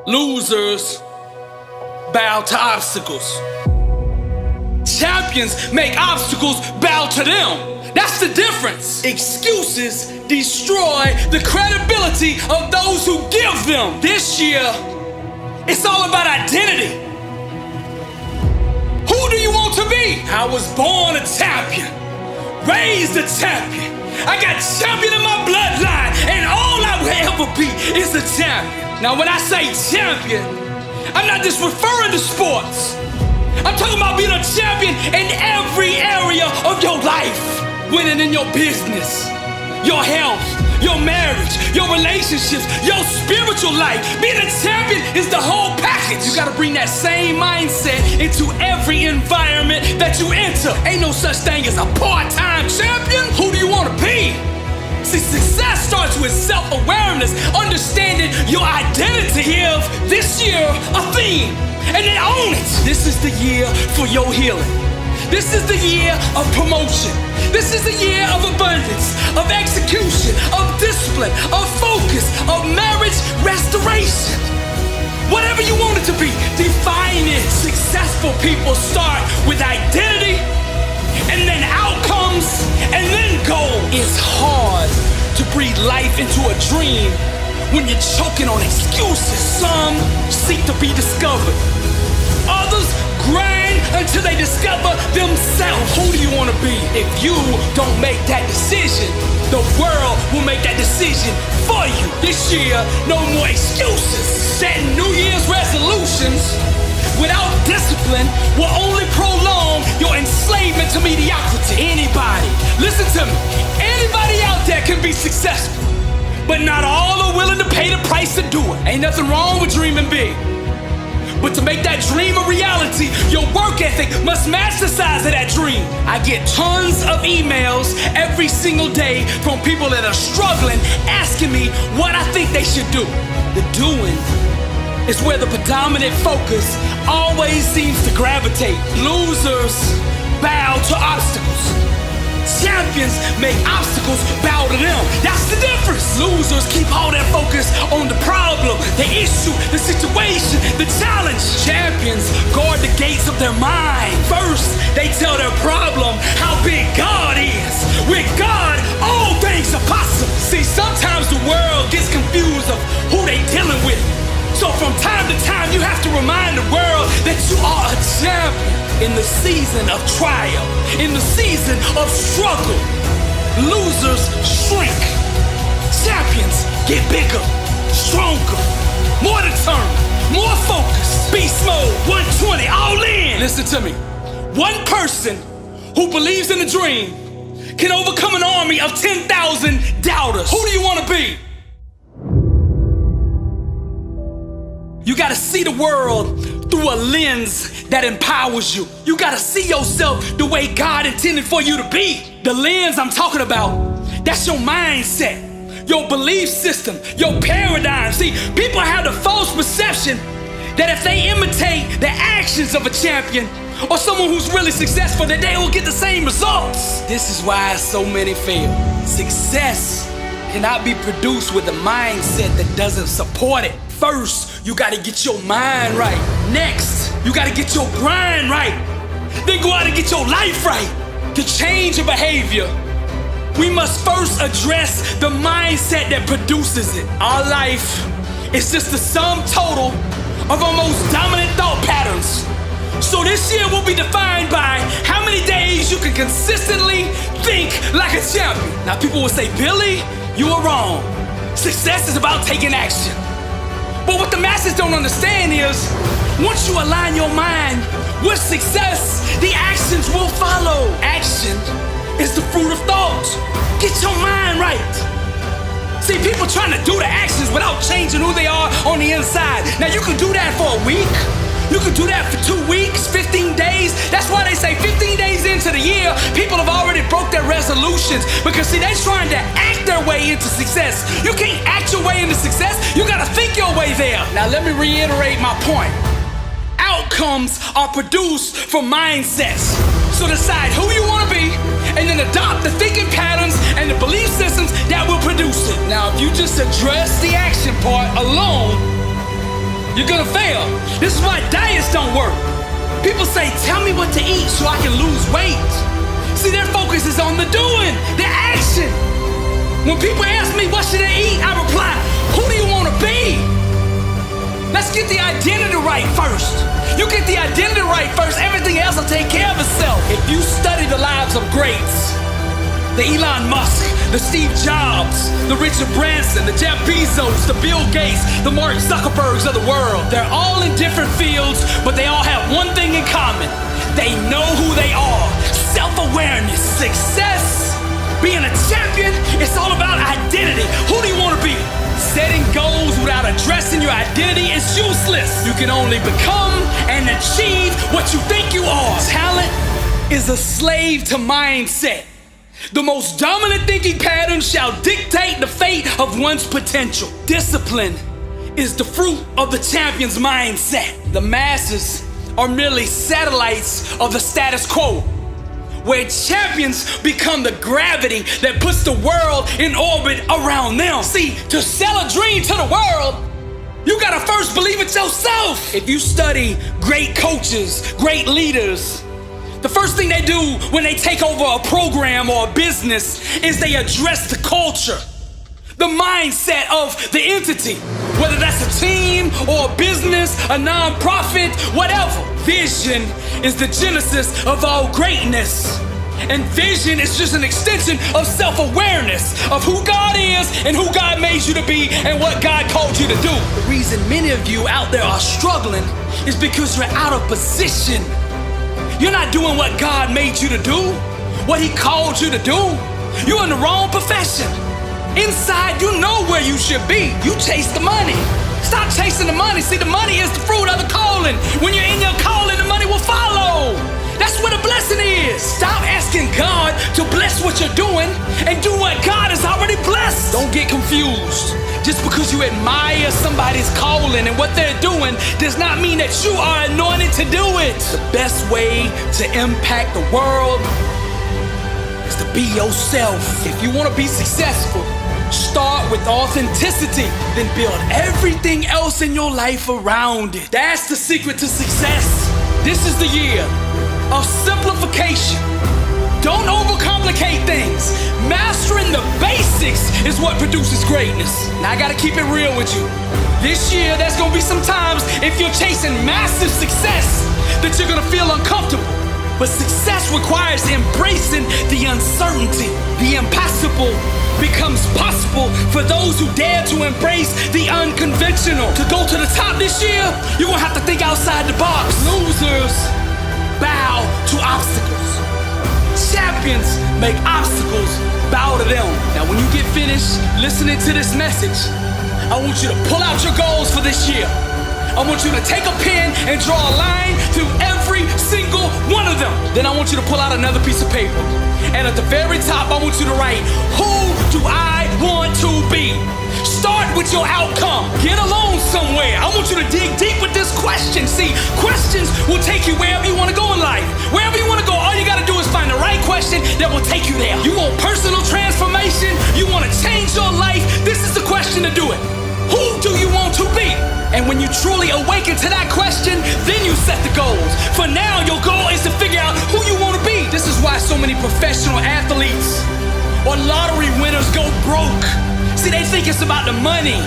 Losers bow to obstacles. Champions make obstacles bow to them. That's the difference. Excuses destroy the credibility of those who give them. This year, it's all about identity. Who do you want to be? I was born a champion, raised a champion. I got champion in my bloodline, and all I will ever be is a champion. Now, when I say champion, I'm not just referring to sports. I'm talking about being a champion in every area of your life. Winning in your business, your health, your marriage, your relationships, your spiritual life. Being a champion is the whole package. You gotta bring that same mindset into every environment that you enter. Ain't no such thing as a part-time champion. Who do you wanna be? See, success starts with self-awareness, understanding your identity. Give this year a theme, and then own it. This is the year for your healing. This is the year of promotion. This is the year of abundance, of execution, of discipline, of focus, of marriage restoration. Whatever you want it to be, define it. Successful people start with identity, and then outcomes, and then goal. It's hard to breathe life into a dream when you're choking on excuses. Some seek to be discovered. Others grind until they discover themselves. Who do you want to be? If you don't make that decision, the world will make that decision for you. This year, no more excuses. Setting New Year's resolutions without discipline will only prolong your enslavement to mediocrity. Anybody, listen to me, anybody out there can be successful, but not all are willing to pay the price to do it. Ain't nothing wrong with dreaming big, but to make that dream a reality, your work ethic must match the size of that dream. I get tons of emails every single day from people that are struggling, asking me what I think they should do. The doing is where the predominant focus always seems to gravitate. Losers bow to obstacles. Champions make obstacles bow to them. That's the difference. Losers keep all their focus on the problem, the issue, the situation, the challenge. Champions guard the gates of their mind. First, they tell their problem how big God is. With God, all things are possible. See, sometimes the world gets confused of who they dealing with. So from time to time, you have to remind the world that you are a champion. In the season of trial, in the season of struggle, losers shrink. Champions get bigger, stronger, more determined, more focused. Beast mode, 120, all in. Listen to me. One person who believes in a dream can overcome an army of 10,000 doubters. Who do you want to be? You gotta see the world through a lens that empowers you. You gotta see yourself the way God intended for you to be. The lens I'm talking about, that's your mindset, your belief system, your paradigm. See, people have the false perception that if they imitate the actions of a champion or someone who's really successful, that they will get the same results. This is why so many fail. Success cannot be produced with a mindset that doesn't support it. First, you gotta get your mind right. Next, you gotta get your grind right. Then go out and get your life right. To change your behavior, we must first address the mindset that produces it. Our life is just the sum total of our most dominant thought patterns. So this year will be defined by how many days you can consistently think like a champion. Now people will say, Billy, you are wrong. Success is about taking action. But what the masses don't understand is, once you align your mind with success, the actions will follow. Action is the fruit of thought. Get your mind right. See, people trying to do the actions without changing who they are on the inside. Now, you can do that for a week. You can do that for 2 weeks, 15 days. That's why they say 15 days into the year, people have already broke their resolutions. Because see, they're trying to act their way into success. You can't act your way into success. You gotta think your way there. Now let me reiterate my point. Outcomes are produced from mindsets. So decide who you wanna be, and then adopt the thinking patterns and the belief systems that will produce it. Now, if you just address the action part alone, You're gonna fail. This is why diets don't work. People say, tell me what to eat so I can lose weight. See, their focus is on the doing, the action. When people ask me what should I eat, I reply, who do you want to be? Let's get the identity right first. You get the identity right first, everything else will take care of itself. If you study the lives of greats, the Elon Musk, the Steve Jobs, the Richard Branson, the Jeff Bezos, the Bill Gates, the Mark Zuckerbergs of the world, they're all in different fields, but they all have one thing in common. They know who they are. Self-awareness, success, being a champion, it's all about identity. Who do you want to be? Setting goals without addressing your identity is useless. You can only become and achieve what you think you are. Talent is a slave to mindset. The most dominant thinking pattern shall dictate the fate of one's potential. Discipline is the fruit of the champion's mindset. The masses are merely satellites of the status quo, where champions become the gravity that puts the world in orbit around them. See, to sell a dream to the world, you gotta first believe it yourself. If you study great coaches, great leaders, the first thing they do when they take over a program or a business is they address the culture, the mindset of the entity, whether that's a team or a business, a nonprofit, whatever. Vision is the genesis of all greatness. And vision is just an extension of self-awareness of who God is and who God made you to be and what God called you to do. The reason many of you out there are struggling is because you're out of position. You're not doing what God made you to do, what He called you to do. You're in the wrong profession. Inside, you know where you should be. You chase the money. Stop chasing the money. See, the money is the fruit of the calling. When you're in your calling, the money will follow. That's where the blessing is. Stop asking God to bless what you're doing and do what God has already blessed. Don't get confused. Just because you admire somebody's calling and what they're doing does not mean that you are anointed to do it. The best way to impact the world is to be yourself. If you want to be successful, start with authenticity, then build everything else in your life around it. That's the secret to success. This is the year of simplification. Don't overcomplicate things. Mastering the basics is what produces greatness. Now I gotta keep it real with you. This year, there's gonna be some times if you're chasing massive success that you're gonna feel uncomfortable. But success requires embracing the uncertainty. The impossible becomes possible for those who dare to embrace the unconventional. To go to the top this year, you're gonna have to think outside the box. Losers bow to obstacles. Champions make obstacles bow to them. Now, when you get finished listening to this message, I want you to pull out your goals for this year. I want you to take a pen and draw a line through every single one of them. Then I want you to pull out another piece of paper. And at the very top, I want you to write, who do I want to be? Start with your outcome. Get alone somewhere. I want you to dig deep with this question. See, questions will take you wherever you want to go in life. Wherever you want to go, all you got to do is find the right question that will take you there. You want personal transformation? You want to change your life? This is the question to do it. Who do you want to be? And when you truly awaken to that question, then you set the goals. For now, your goal is to figure out who you want to be. This is why so many professional athletes or lottery winners go broke. See, they think it's about the money.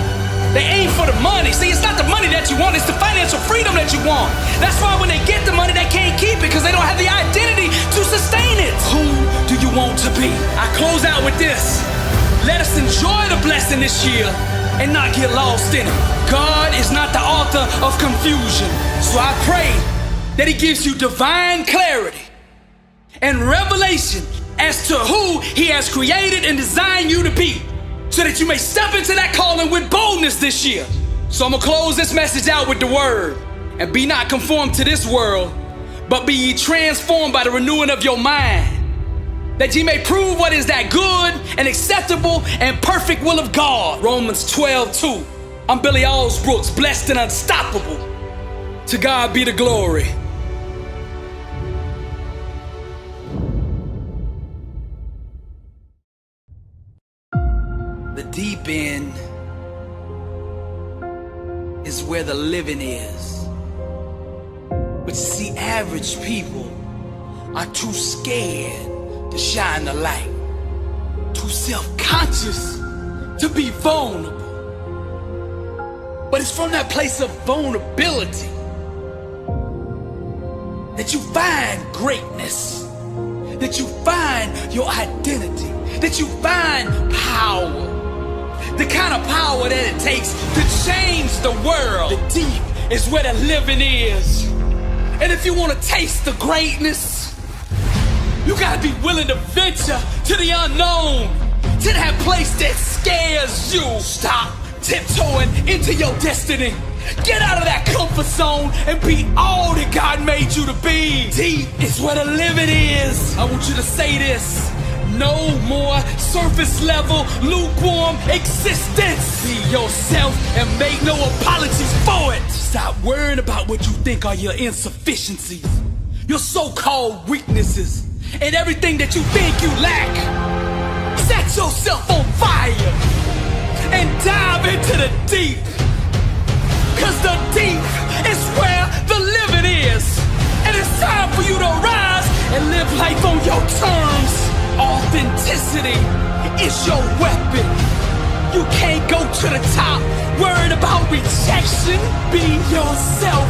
They aim for the money. See, it's not the money that you want, it's the financial freedom that you want. That's why when they get the money, they can't keep it because they don't have the identity to sustain it. Who do you want to be? I close out with this. Let us enjoy the blessing this year and not get lost in it. God is not the author of confusion. So I pray that He gives you divine clarity and revelation as to who He has created and designed you to be, so that you may step into that calling with boldness this year. So I'm gonna close this message out with the word. And be not conformed to this world, but be ye transformed by the renewing of your mind, that ye may prove what is that good and acceptable and perfect will of God. Romans 12:2. I'm Billy Alsbrooks, blessed and unstoppable. To God be the glory. The deep end is where the living is. But you see, average people are too scared to shine the light, too self-conscious to be vulnerable. But it's from that place of vulnerability that you find greatness, that you find your identity, that you find power. The kind of power that it takes to change the world. The deep is where the living is. And if you want to taste the greatness, you gotta be willing to venture to the unknown, to that place that scares you. Stop tiptoeing into your destiny. Get out of that comfort zone and be all that God made you to be. Deep is where the living is. I want you to say this. No more surface level, lukewarm existence. Be yourself and make no apologies for it. Stop worrying about what you think are your insufficiencies, your so-called weaknesses, and everything that you think you lack. Set yourself on fire and dive into the deep. Cause the deep is where the living is. And it's time for you to rise and live life on your terms. Authenticity is your weapon. You can't go to the top worried about rejection. Be yourself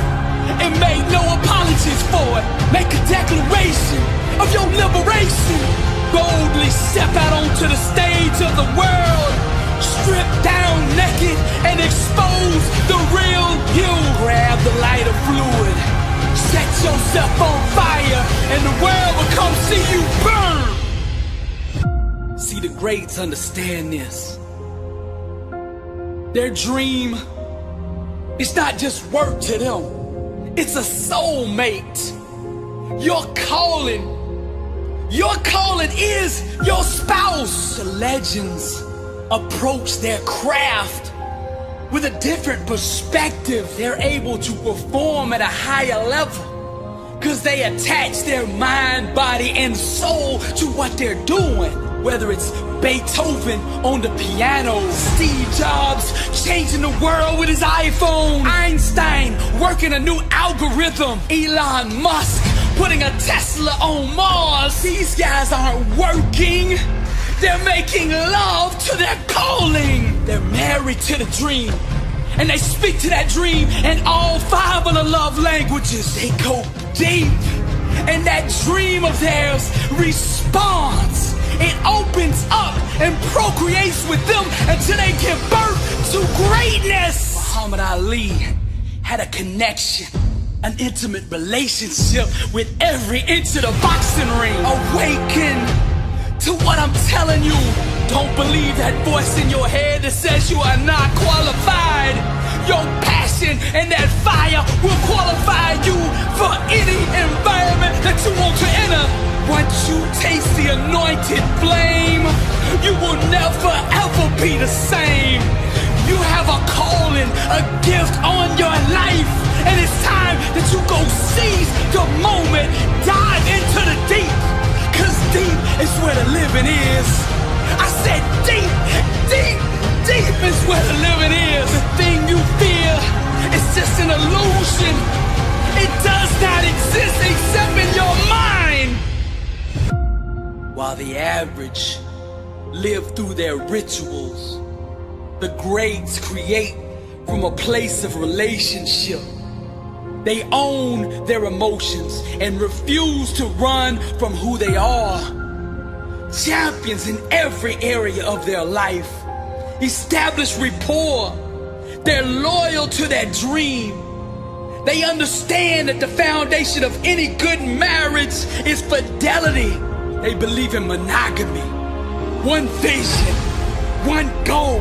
and make no apologies for it. Make a declaration of your liberation. Boldly step out onto the stage of the world. Strip down naked and expose the real you. Grab the lighter fluid. Set yourself on fire and the world will come see you burn. See, the greats understand this. Their dream is not just work to them. It's a soulmate. Your calling is your spouse. The legends approach their craft with a different perspective. They're able to perform at a higher level because they attach their mind, body, and soul to what they're doing. Whether it's Beethoven on the piano, Steve Jobs changing the world with his iPhone, Einstein working a new algorithm, Elon Musk putting a Tesla on Mars. These guys aren't working. They're making love to their calling. They're married to the dream, and they speak to that dream in all 5 of the love languages. They go deep, and that dream of theirs responds. It opens up and procreates with them until they give birth to greatness. Muhammad Ali had a connection, an intimate relationship with every inch of the boxing ring. Awaken to what I'm telling you. Don't believe that voice in your head that says you are not qualified. Your passion and that fire will qualify you for any environment that you want to enter. Once you taste the anointed flame, you will never ever be the same. You have a calling, a gift on your life, and it's time that you go seize the moment. Dive into the deep, cause deep is where the living is. I said deep, deep, deep is where the living is. The thing you fear is just an illusion. It does not exist except in your mind. While the average live through their rituals, the greats create from a place of relationship. They own their emotions and refuse to run from who they are. Champions in every area of their life establish rapport. They're loyal to their dream. They understand that the foundation of any good marriage is fidelity. They believe in monogamy. One vision, one goal,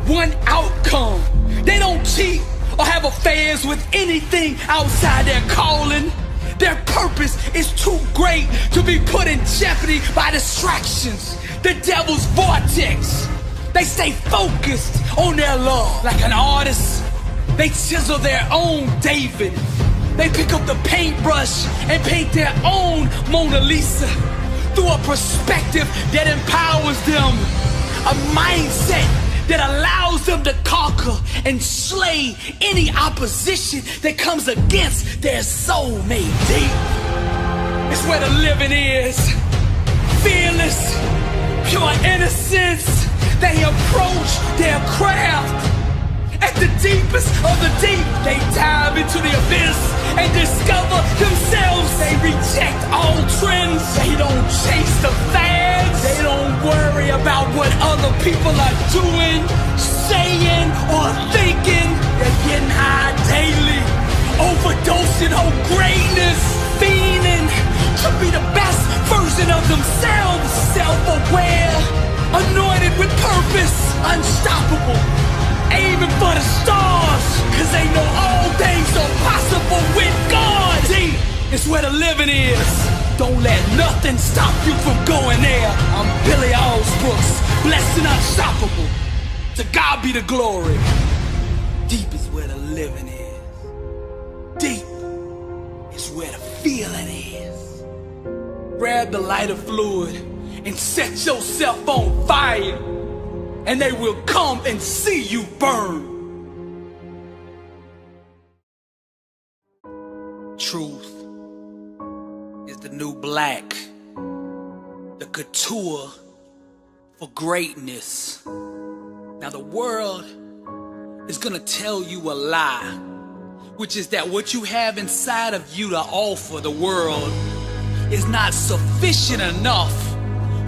one outcome. They don't cheat or have affairs with anything outside their calling. Their purpose is too great to be put in jeopardy by distractions, the devil's vortex. They stay focused on their love. Like an artist, they chisel their own David. They pick up the paintbrush and paint their own Mona Lisa through a perspective that empowers them. A mindset that allows them to conquer and slay any opposition that comes against their soulmate. Deep. It's where the living is. Fearless, pure innocence. They approach their craft. At the deepest of the deep, they dive into the abyss and discover themselves. They reject all trends. They don't chase the fads. They don't worry about what other people are doing, saying, or thinking. They're getting high daily, overdosing on greatness, fiending to be the best version of themselves. Self-aware, anointed with purpose, unstoppable, aiming for the stars, cause they know all things are possible with God. See, it's where the living is. Don't let nothing stop you from going there. I'm Billy Alsbrooks, blessed and unstoppable. To God be the glory. Deep is where the living is. Deep is where the feeling is. Grab the lighter fluid and set yourself on fire, and they will come and see you burn. Truth is the new black, the couture for greatness. Now the world is gonna tell you a lie, which is that what you have inside of you to offer the world is not sufficient enough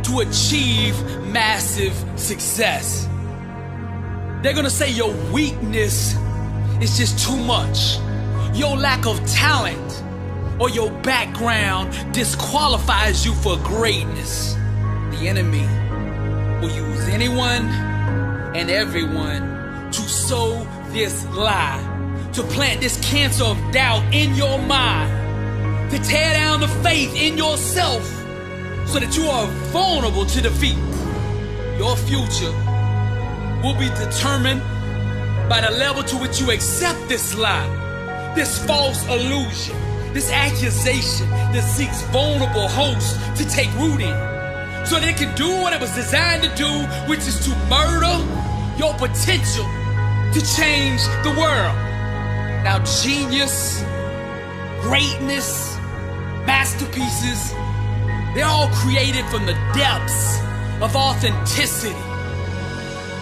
to achieve massive success. They're gonna say your weakness is just too much. Your lack of talent or your background disqualifies you for greatness. The enemy will use anyone and everyone to sow this lie, to plant this cancer of doubt in your mind, to tear down the faith in yourself, so that you are vulnerable to defeat. Your future will be determined by the level to which you accept this lie, this false illusion, this accusation that seeks vulnerable hosts to take root in, so that it can do what it was designed to do, which is to murder your potential to change the world. Now, genius, greatness, masterpieces, they're all created from the depths of authenticity.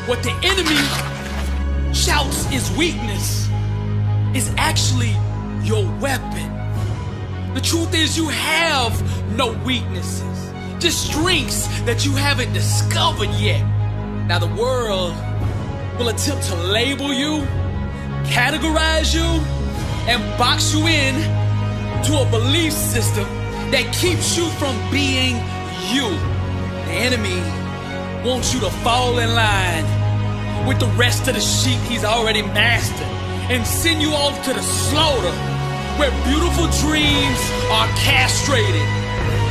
What the enemy shouts is weakness is actually your weapon. The truth is, you have no weaknesses, just strengths that you haven't discovered yet. Now the world will attempt to label you, categorize you, and box you in to a belief system that keeps you from being you. The enemy wants you to fall in line with the rest of the sheep he's already mastered and send you off to the slaughter, where beautiful dreams are castrated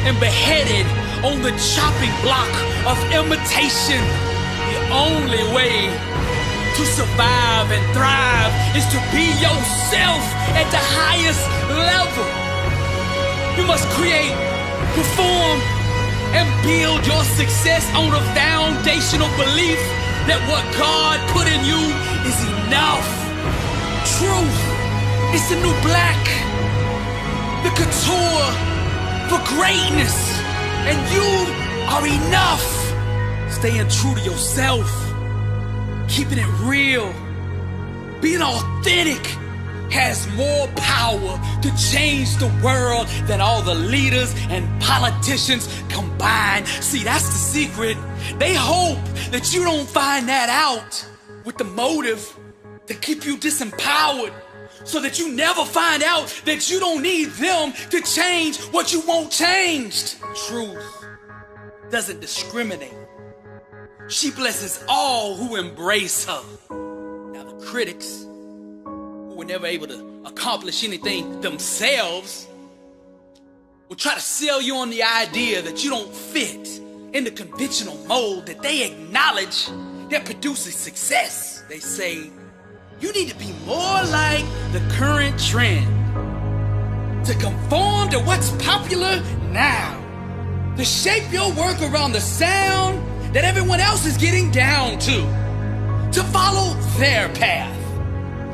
and beheaded on the chopping block of imitation. The only way to survive and thrive is to be yourself at the highest level. You must create, perform, and build your success on a foundational belief that what God put in you is enough. Truth is the new black, the couture for greatness, and you are enough. Staying true to yourself, keeping it real, being authentic has more power to change the world than all the leaders and politicians combined. See, that's the secret. They hope that you don't find that out with the motive to keep you disempowered, so that you never find out that you don't need them to change what you want changed. Truth doesn't discriminate. She blesses all who embrace her. Now the critics, who were never able to accomplish anything themselves, will try to sell you on the idea that you don't fit in the conventional mold that they acknowledge that produces success. They say, you need to be more like the current trend, to conform to what's popular now, to shape your work around the sound that everyone else is getting down to. to follow their path.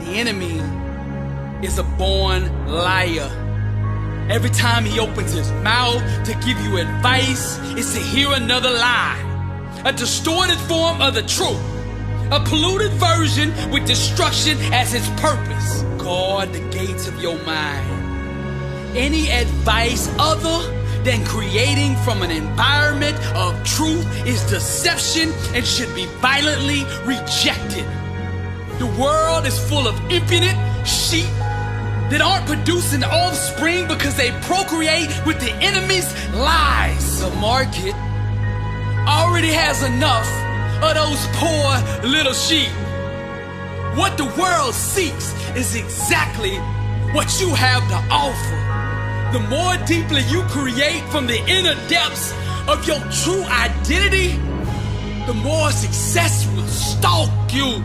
The enemy is a born liar. Every time he opens his mouth to give you advice, it's to hear another lie, a distorted form of the truth, a polluted version with destruction as its purpose. Guard the gates of your mind. Any advice other than creating from an environment of truth is deception and should be violently rejected. The world is full of impudent sheep that aren't producing offspring because they procreate with the enemy's lies. The market already has enough of those poor little sheep. What the world seeks is exactly what you have to offer. The more deeply you create from the inner depths of your true identity, the more success will stalk you.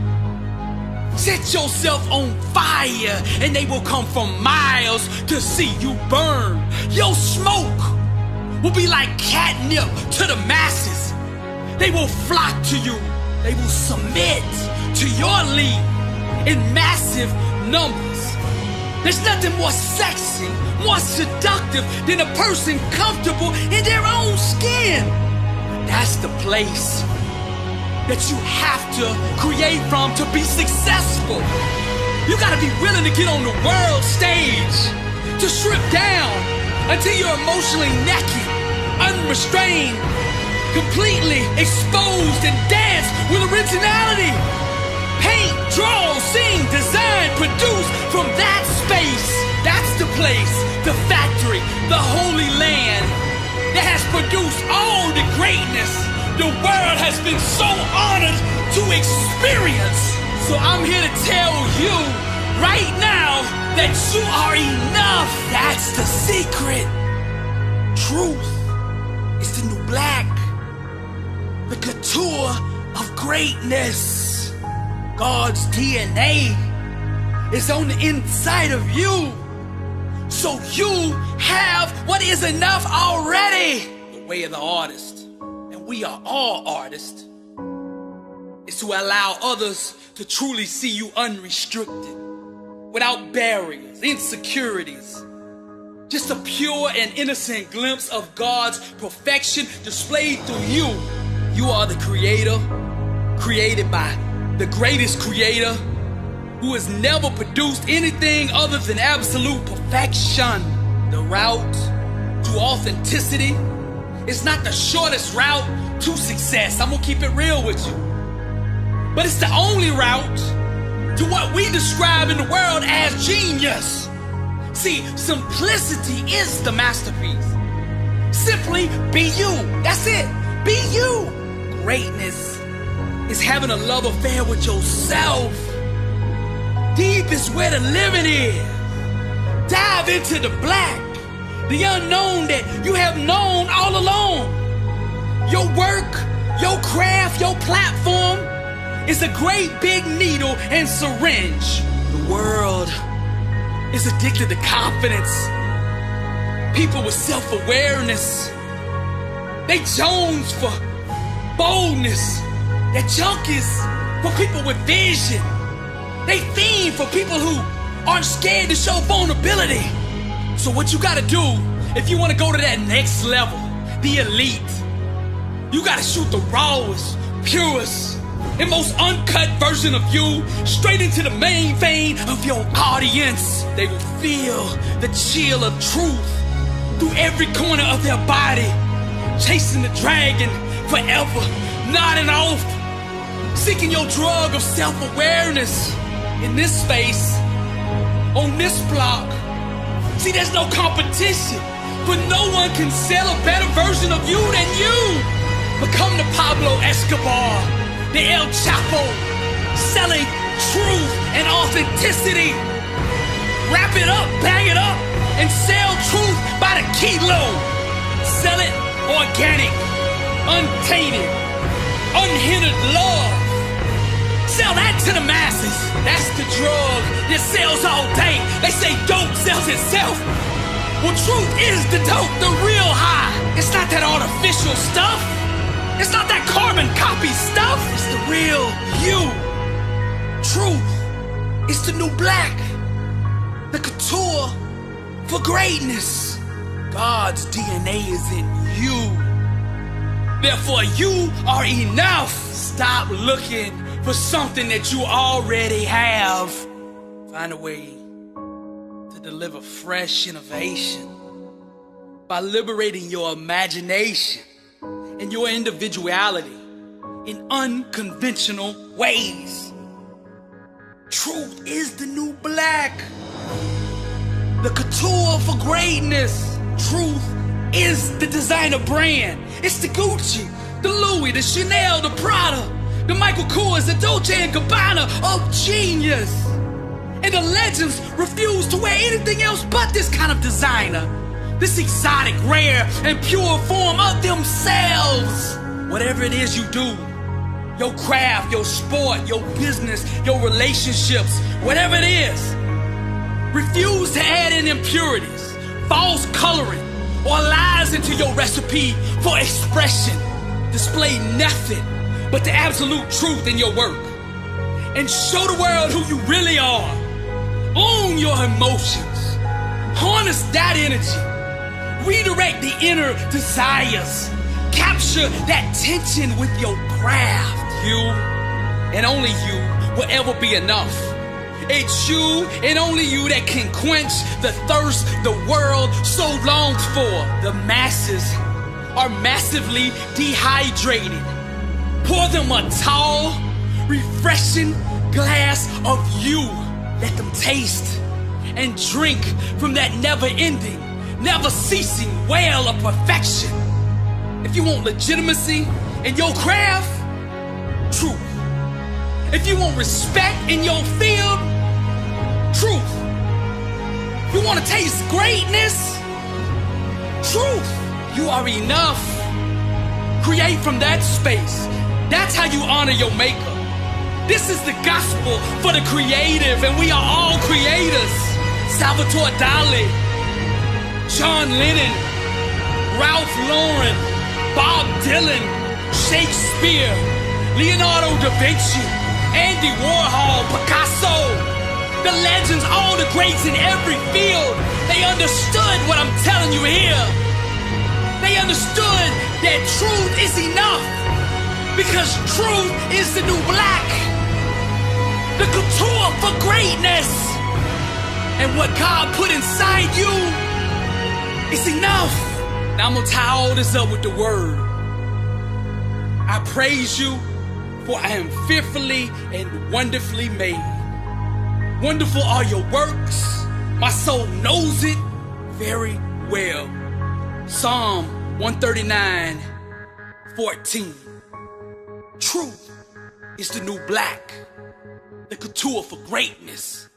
Set yourself on fire and they will come from miles to see you burn. Your smoke will be like catnip to the masses. They will flock to you. They will submit to your lead in massive numbers. There's nothing more sexy, more seductive than a person comfortable in their own skin. That's the place that you have to create from to be successful. You gotta be willing to get on the world stage, to strip down until you're emotionally naked, unrestrained, completely exposed, and dance with originality. Paint, draw, sing, design, produce from that space. That's the place, the factory, the holy land that has produced all the greatness the world has been so honored to experience. So I'm here to tell you right now that you are enough. That's the secret. Truth is the new black, the couture of greatness. God's DNA is on the inside of you. So you have what is enough already. The way of the artist, and we are all artists, is to allow others to truly see you unrestricted, without barriers, insecurities. Just a pure and innocent glimpse of God's perfection displayed through you. You are the creator, created by the greatest creator, who has never produced anything other than absolute perfection. The route to authenticity is not the shortest route to success. I'm gonna keep it real with you. But it's the only route to what we describe in the world as genius. See, simplicity is the masterpiece. Simply be you. That's it. Be you. Greatness is having a love affair with yourself. Deep is where the living is. Dive into the black, the unknown that you have known all along. Your work, your craft, your platform is a great big needle and syringe. The world is addicted to confidence. People with self-awareness, they jones for boldness. That junk is for people with vision. They fiend for people who aren't scared to show vulnerability. So what you gotta do, if you wanna go to that next level, the elite, you gotta shoot the rawest, purest, and most uncut version of you straight into the main vein of your audience. They will feel the chill of truth through every corner of their body, chasing the dragon forever, nodding off, seeking your drug of self-awareness. In this space, on this block, see, there's no competition, but no one can sell a better version of you than you. Become the Pablo Escobar, the El Chapo, selling truth and authenticity. Wrap it up, bag it up, and sell truth by the kilo. Sell it organic, untainted, unhindered love. Sell that to the masses. That's the drug that sells all day. They say dope sells itself. Well, truth is the dope, the real high. It's not that artificial stuff. It's not that carbon copy stuff. It's the real you. Truth is the new black. The couture for greatness. God's DNA is in you. Therefore, you are enough. Stop looking for something that you already have. Find a way to deliver fresh innovation by liberating your imagination and your individuality in unconventional ways. Truth is the new black. The couture for greatness. Truth is the designer brand. It's the Gucci, the Louis, the Chanel, the Prada, the Michael Kors, the Dolce & Gabbana of genius. And the legends refuse to wear anything else but this kind of designer. This exotic, rare, and pure form of themselves. Whatever it is you do, your craft, your sport, your business, your relationships, whatever it is, refuse to add in impurities, false coloring, or lies into your recipe for expression. Display nothing but the absolute truth in your work. And show the world who you really are. Own your emotions. Harness that energy. Redirect the inner desires. Capture that tension with your craft. You and only you will ever be enough. It's you and only you that can quench the thirst the world so longs for. The masses are massively dehydrated. Pour them a tall, refreshing glass of you. Let them taste and drink from that never-ending, never-ceasing well of perfection. If you want legitimacy in your craft, truth. If you want respect in your field, truth. If you want to taste greatness, truth. You are enough. Create from that space. That's how you honor your maker. This is the gospel for the creative, and we are all creators. Salvatore Dali, John Lennon, Ralph Lauren, Bob Dylan, Shakespeare, Leonardo da Vinci, Andy Warhol, Picasso, the legends, all the greats in every field. They understood what I'm telling you here. They understood that truth is enough, because truth is the new black. The couture for greatness. And what God put inside you is enough. Now I'm gonna tie all this up with the word. I praise you, for I am fearfully and wonderfully made. Wonderful are your works. My soul knows it very well. Psalm 139:14. Truth is the new black. The couture for greatness.